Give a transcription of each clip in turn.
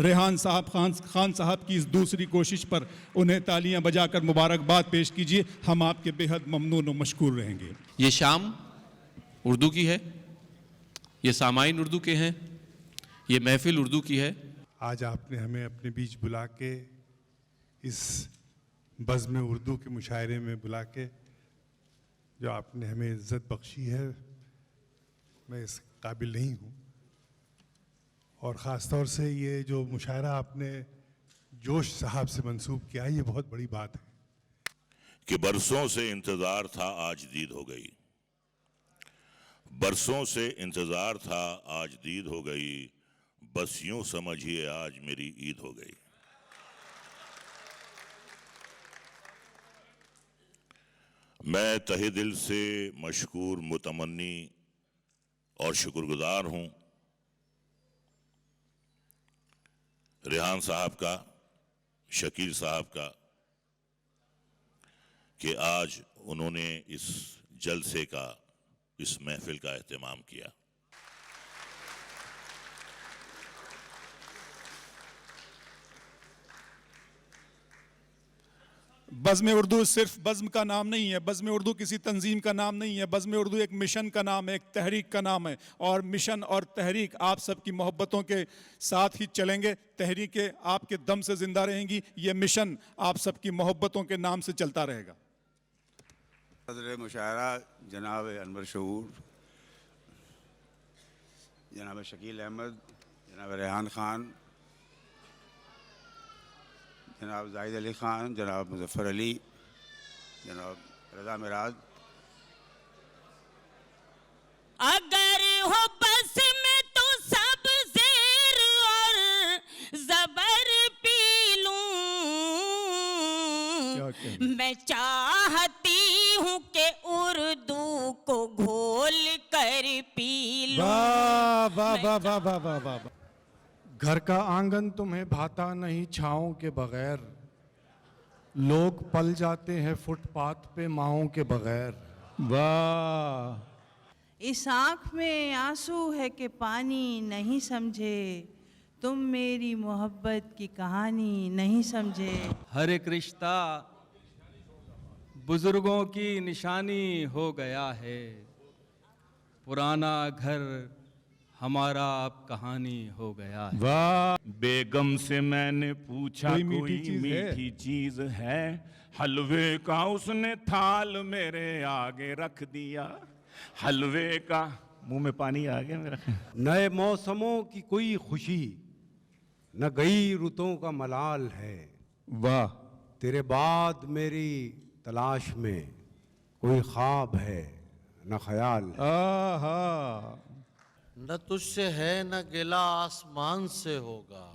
रेहान साहब खान साहब की इस दूसरी कोशिश पर उन्हें तालियां बजाकर मुबारकबाद पेश कीजिए। हम आपके बेहद ममनून और मशकूर रहेंगे। ये शाम उर्दू की है, ये सामाइन उर्दू के हैं, ये महफिल उर्दू की है। आज आपने हमें अपने बीच बुला के इस बज़्म उर्दू के मुशायरे में बुला के जो आपने हमें इज़्ज़त बख्शी है, मैं इस काबिल नहीं हूँ। और ख़ास तौर से ये जो मुशायरा आपने जोश साहब से मंसूब किया, ये बहुत बड़ी बात है कि बरसों से इंतज़ार था आज दीद हो गई, बरसों से इंतज़ार था आज दीद हो गई, बस यूं समझिए आज मेरी ईद हो गई। मैं तहे दिल से मशकूर, मुतमन्नी और शुक्रगुजार हूं रेहान साहब का, शकील साहब का, कि आज उन्होंने इस जलसे का, इस महफिल का एहतमाम किया। बज़्म उर्दू सिर्फ बज़्म का नाम नहीं है, बज़्म उर्दू किसी तंजीम का नाम नहीं है, बज़्म उर्दू एक मिशन का नाम है, एक तहरीक का नाम है। और मिशन और तहरीक आप सबकी मोहब्बतों के साथ ही चलेंगे, तहरीकें आपके दम से ज़िंदा रहेंगी, ये मिशन आप सबकी मोहब्बतों के नाम से चलता रहेगा। सदर मुशायरा जनाब अनवर शऊर, जनाब शकील अहमद, जनाब रेहान खान, जनाब जाहिद अली ख़ान, जनाब मुज़फ़्फ़र अली, जनाब रज़ा मिराज। अगर हो बस में तो सब ज़ेर और ज़बर पी लूं, मैं चाहती हूँ कि उर्दू को घोल कर पी लूं। वाह वाह वाह वाह वाह वाह वाह। घर का आंगन तुम्हें भाता नहीं छाँव के बगैर, लोग पल जाते हैं फुटपाथ पे माओं के बगैर। वाह। इस आँख में आंसू है कि पानी नहीं समझे, तुम मेरी मोहब्बत की कहानी नहीं समझे। हर एक रिश्ता बुजुर्गों की निशानी हो गया है, पुराना घर हमारा अब कहानी हो गया है। वाह। बेगम से मैंने पूछा कोई मीठी चीज है, हलवे का उसने थाल मेरे आगे रख दिया, हलवे का। मुंह में पानी आ गया मेरा। नए मौसमों की कोई खुशी, न गई रुतों का मलाल है। वाह। तेरे बाद मेरी तलाश में कोई ख्वाब है न ख्याल। आहा। न तुझसे है न गिला आसमान से होगा,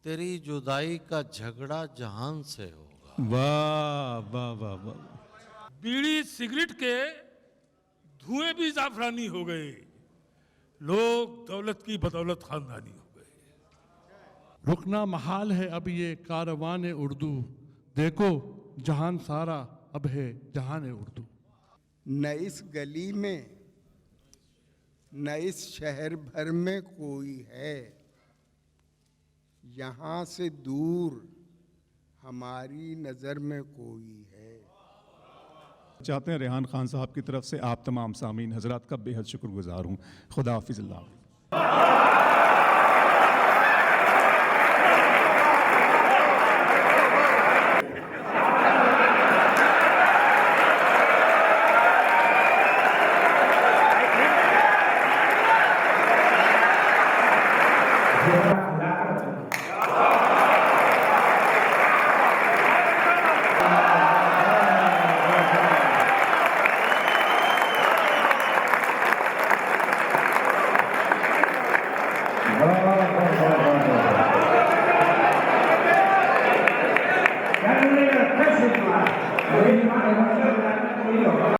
तेरी जुदाई का झगड़ा जहान से होगा। वाह वाह वाह वाह। बीड़ी सिगरेट के धुएं भी जाफरानी हो गए, लोग दौलत की बदौलत खानदानी हो गए। रुकना महाल है अब ये कारवान उर्दू, देखो जहान सारा अब है जहान उर्दू। न इस गली में न इस शहर भर में कोई है, यहाँ से दूर हमारी नज़र में कोई है। चाहते हैं रेहान खान साहब की तरफ से आप तमाम सामीन हजरात का बेहद शुक्रगुजार हूँ। खुदा हाफिज़। अल्लाह। Gracias.